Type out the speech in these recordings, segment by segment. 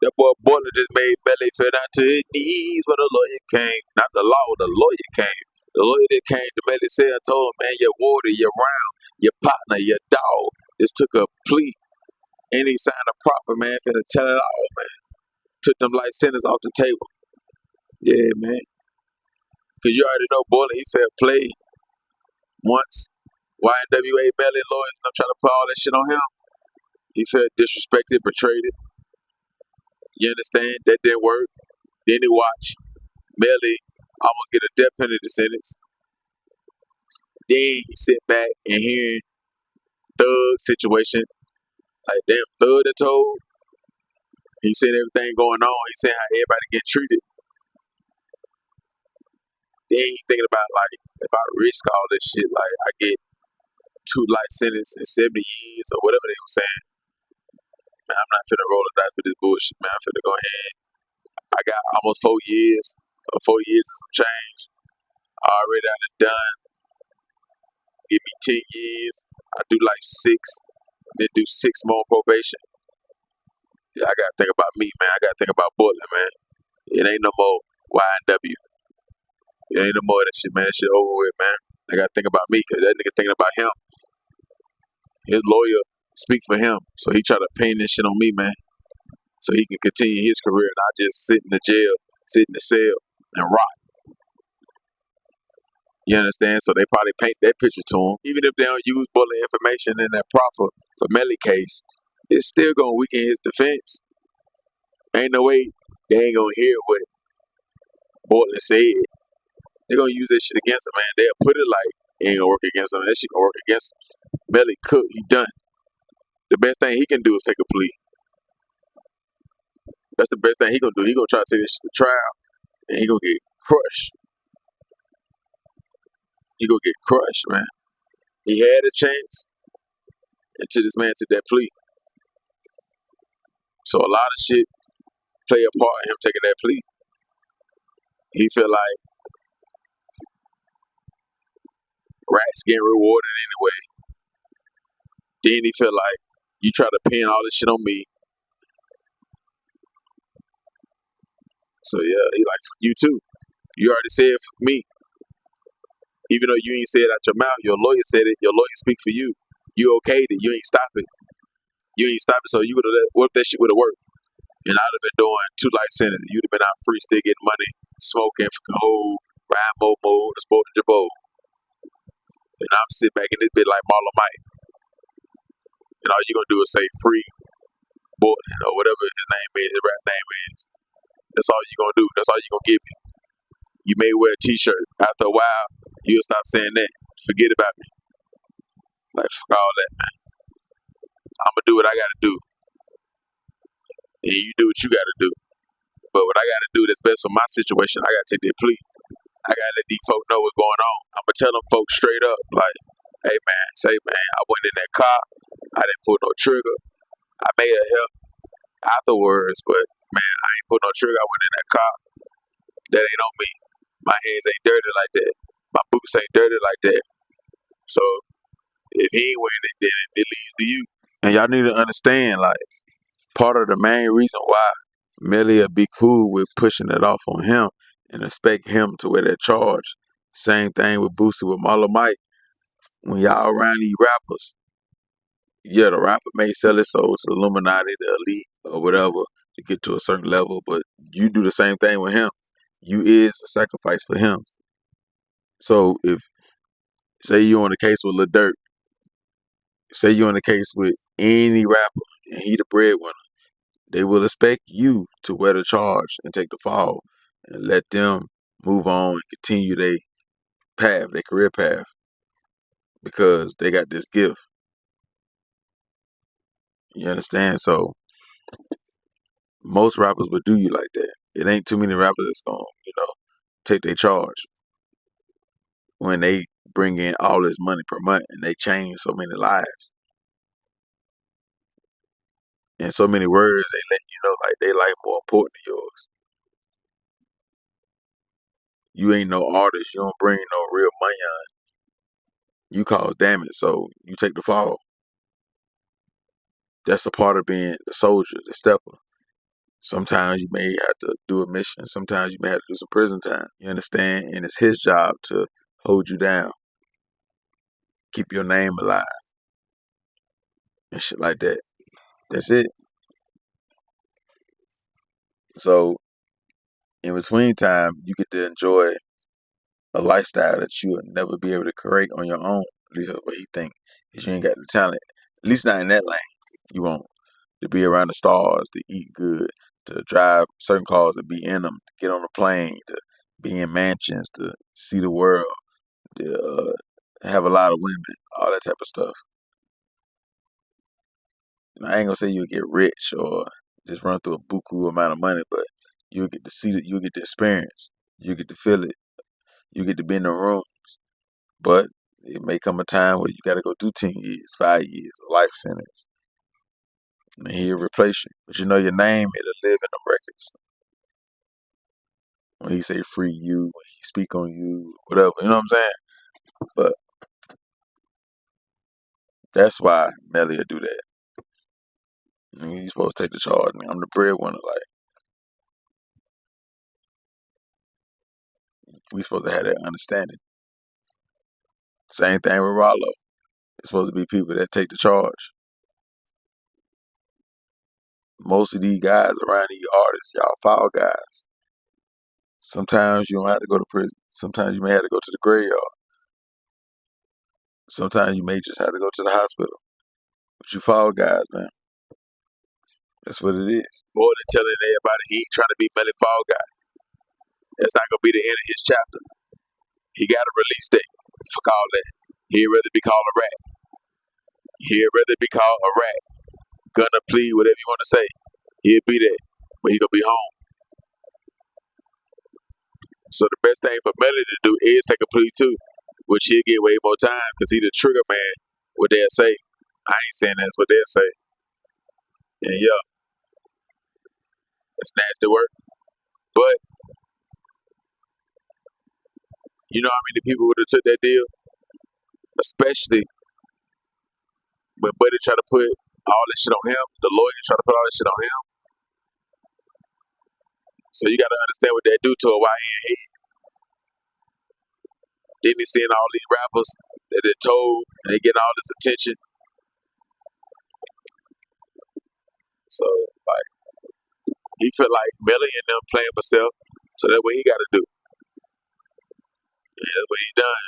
That boy Bortlen just made Melly fell down to his knees when the lawyer came. Not the law, the lawyer came. The lawyer that came to Melly said, I told him, man, your water, your round, your partner, your dog. Just took a plea. And he signed a proffer, man, finna tell it all, man. Took them life sentence off the table. Yeah, man. Because you already know Bortlen, he fair play once. YNWA Melly lawyers, and I'm trying to put all that shit on him. He felt disrespected, betrayed it. You understand? That didn't work. Then he watched Melly almost get a death penalty sentence. Then he sit back and hearing Thug situation. Like, damn, Thug done told. He said everything going on. He said how everybody get treated. Then he thinking about, like, if I risk all this shit, like, I get 2 life sentences and 70 years or whatever they were saying. Man, I'm not finna roll the dice with this bullshit, man. I'm finna go ahead. I got almost 4 years, or 4 years and some change. Already I done. Give me 10 years. I do like 6, then do 6 more probation. Yeah, I gotta think about me, man. I gotta think about Bortlen, man. It ain't no more YNW. It ain't no more of that shit, man. That shit over with, man. I gotta think about me, cause that nigga thinking about him. His lawyer speak for him, so he try to pin this shit on me, man. So he can continue his career and I just sit in the jail, sit in the cell, and rot. You understand? So they probably paint that picture to him. Even if they don't use Bortlen information in that Proffer for Melly case, it's still gonna weaken his defense. Ain't no way they ain't gonna hear what Bortlen said. They're gonna use that shit against him, man. They'll put it like it ain't gonna work against him. That shit gonna work against him. Melly cooked, he done. The best thing he can do is take a plea. That's the best thing he gonna do. He gonna try to take this shit to trial, and he gonna get crushed. He gonna get crushed, man. He had a chance until this man took that plea. So a lot of shit play a part in him taking that plea. He feel like rats getting rewarded anyway. Then he feel like you try to pin all this shit on me. So yeah, he like, you too. You already said for me. Even though you ain't said it out your mouth, your lawyer said it. Your lawyer speak for you. You okayed it. You ain't stop it. You ain't stop it. So you would have what if that shit would have worked? And I'd have been doing 2 life sentences. You'd have been out free, still getting money, smoking, whole, ride momo, the sport of Jabot. And I'm sit back in this bit like Marlon Mike. And all you gonna do is say free Bortlen or whatever his name is, his rap name is. That's all you gonna do. That's all you gonna give me. You may wear a t-shirt. After a while, you'll stop saying that. Forget about me. Like, fuck all that, man. I'ma do what I gotta do. And you do what you gotta do. But what I gotta do that's best for my situation, I gotta take that plea. I gotta let these folks know what's going on. I'ma tell them folks straight up, like, hey man, I went in that car, I didn't pull no trigger. I made a help afterwards, but man, I ain't pull no trigger. I went in that car. That ain't on me. My hands ain't dirty like that. My boots ain't dirty like that. So if he ain't wearing it, then it leads to you. And y'all need to understand, like, part of the main reason why Melly will be cool with pushing it off on him and expect him to wear that charge. Same thing with Boosie with Marlon Mike. When y'all around these rappers, yeah, the rapper may sell his soul to the Illuminati, the elite, or whatever to get to a certain level, but you do the same thing with him. You is a sacrifice for him. So if, say you on the case with Lil Durk, say you on the case with any rapper, and he the breadwinner, they will expect you to wear the charge and take the fall and let them move on and continue their path, their career path, because they got this gift. You understand? So most rappers would do you like that. It ain't too many rappers that's gonna, take their charge when they bring in all this money per month and they change so many lives. In so many words, they let you know like they life more important than yours. You ain't no artist. You don't bring no real money on. You cause damage, so you take the fall. That's a part of being the soldier, the stepper. Sometimes you may have to do a mission. Sometimes you may have to do some prison time. You understand? And it's his job to hold you down, keep your name alive, and shit like that. That's it. So in between time, you get to enjoy a lifestyle that you will never be able to create on your own. At least that's what he think. Because you ain't got the talent. At least not in that lane. You won't. To be around the stars, to eat good, to drive certain cars, to be in them, to get on a plane, to be in mansions, to see the world, to have a lot of women, all that type of stuff. I ain't gonna say you'll get rich or just run through a buku amount of money, but you'll get to see it, you'll get the experience, you get to feel it, you get to be in the rooms. But it may come a time where you gotta go do 10 years, 5 years, a life sentence. And he'll replace you. But you know your name, it'll live in the records. When he say free you, when he speak on you, whatever, you know what I'm saying? But that's why Melly will do that. He's supposed to take the charge, man. I'm the breadwinner, like we supposed to have that understanding. Same thing with Rollo. It's supposed to be people that take the charge. Most of these guys around these artists, y'all foul guys. Sometimes you don't have to go to prison. Sometimes you may have to go to the graveyard. Sometimes you may just have to go to the hospital. But you foul guys, man. That's what it is. More than telling everybody he ain't trying to be Melly Fall Guy. That's not gonna be the end of his chapter. He got a release date. Fuck all that. He'd rather be called a rat. He'd rather be called a rat. Gonna plea, whatever you want to say. He'll be there. But he gonna be home. So the best thing for Melly to do is take a plea too, which he'll get way more time because he the trigger man, what they'll say. I ain't saying that's what they'll say. And yeah, that's nasty work. But you know how many people would have took that deal? Especially when Buddy tried to put all this shit on him, the lawyer tried to put all this shit on him. So you gotta understand what that do to a YN head. Then he seeing all these rappers that they told and they getting all this attention. So like he feel like Melly and them playing for self. So that's what he gotta do. And that's what he done.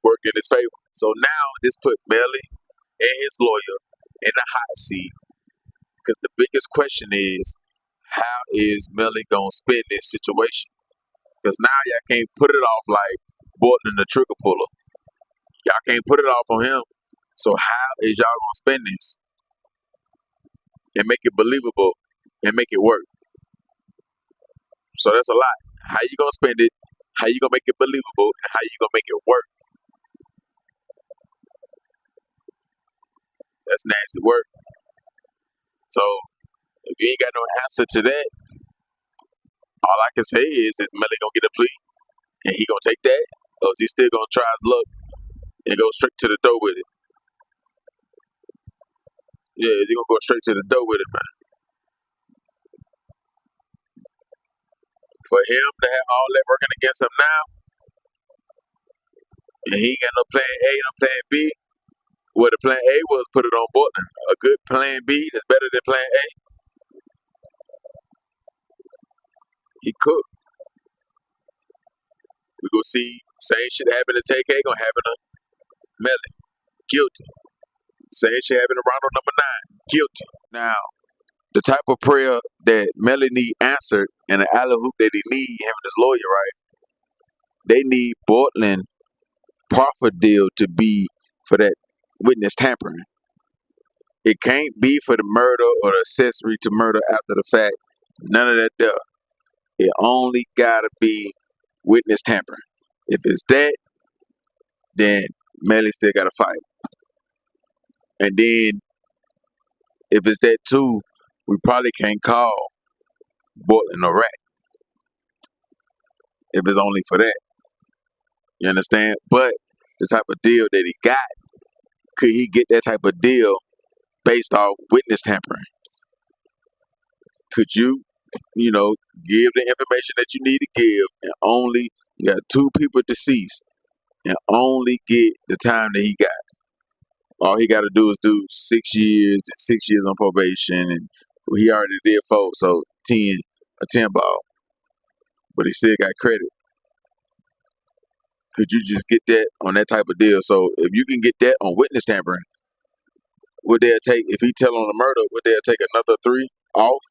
Work in his favor. So now this put Melly and his lawyer in the hot seat. Because the biggest question is, how is Melly gonna spin this situation? Because now y'all can't put it off like Bortlen the trigger puller. Y'all can't put it off on him. So how is y'all gonna spin this and make it believable and make it work? So that's a lot. How you gonna spend it? How you gonna make it believable? And how you gonna make it work? That's nasty work. So if you ain't got no answer to that, all I can say is Melly gonna get a plea and he gonna take that, or is he still gonna try his luck and go straight to the door with it? Yeah, is he gonna go straight to the door with it, man? For him to have all that working against him now, and he ain't got no plan A, no plan B. Well, the plan A was put it on Bortlen. A good plan B that's better than plan A. He cooked. We gonna see same shit happen to TK gonna happen to Melly. Guilty. Same shit happen to Ronald number 9. Guilty. Now, the type of prayer that Melly need answered and the alley hoop that he need, having his lawyer, right? They need Bortlen Proffer deal to be for that witness tampering. It can't be for the murder or the accessory to murder after the fact. None of that there. It only gotta be witness tampering. If it's that, then Melly still gotta fight. And then if it's that too, we probably can't call Bortlen a rat. If it's only for that. You understand? But the type of deal that he got, could he get that type of deal based off witness tampering? Could you? you know, give the information that you need to give, and only you got 2 people deceased, and only get the time that he got. All he got to do is do 6 years, and 6 years on probation, and he already did 4, so 10, a 10 ball, but he still got credit. Could you just get that on that type of deal? So if you can get that on witness tampering, would they take, if he tell on the murder, would they take another 3 off,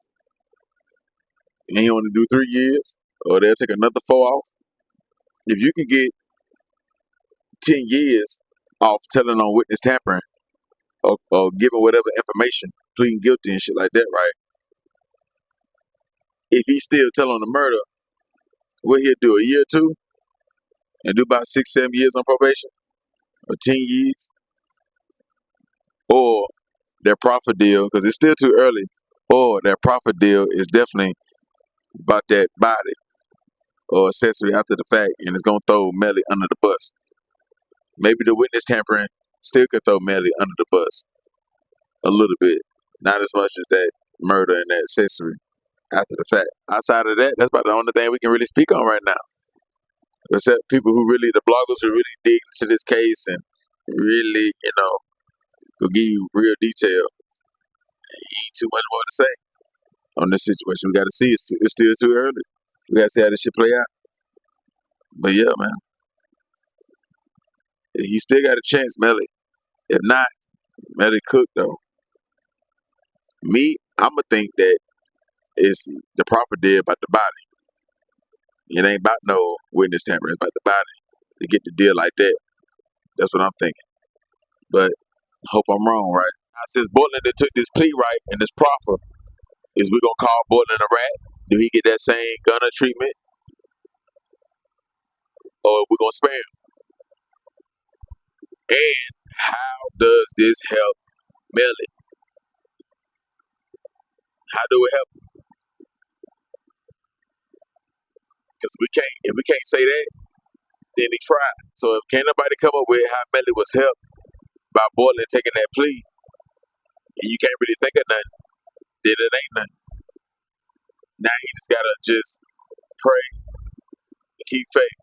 and he only do 3 years, or they'll take another 4 off? If you can get 10 years off telling on witness tampering, or giving whatever information, pleading guilty and shit like that, right? If he still tell on the murder, what he'll do, a year or 2, and do about 6, 7 years on probation, or 10 years, or their profit deal, because it's still too early, or their profit deal is definitely about that body or accessory after the fact, and it's gonna throw Melly under the bus. Maybe the witness tampering still could throw Melly under the bus a little bit, not as much as that murder and that accessory after the fact. Outside of that, that's about the only thing we can really speak on right now. Except people who really, the bloggers who really dig into this case and really, could give you real detail. Ain't too much more to say on this situation. We got to see. It's still too early. We got to see how this shit play out. But yeah, man, he still got a chance, Melly. If not, Melly cooked though. Me, I'ma think that it's the Proffer did about the body. It ain't about no witness tampering. It's about the body to get the deal like that. That's what I'm thinking. But hope I'm wrong, right? Since Bortlen that took this plea, right, and this Proffer, is we gonna call Bortlen a rat? Do he get that same gunner treatment, or we gonna spare him? And how does this help Melly? How do it help? Because if we can't say that, then he tried. So if can't nobody come up with how Melly was helped by Bortlen taking that plea, and you can't really think of nothing, then it ain't nothing. Now he just gotta just pray and keep faith,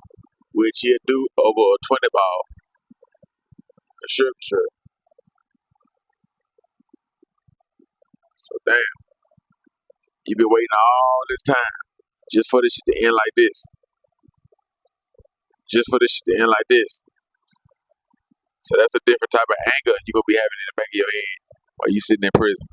which he'll do over a 20 ball. For sure. So damn, you been waiting all this time just for this shit to end like this. Just for this shit to end like this. So that's a different type of anger you're gonna be having in the back of your head while you sitting in prison.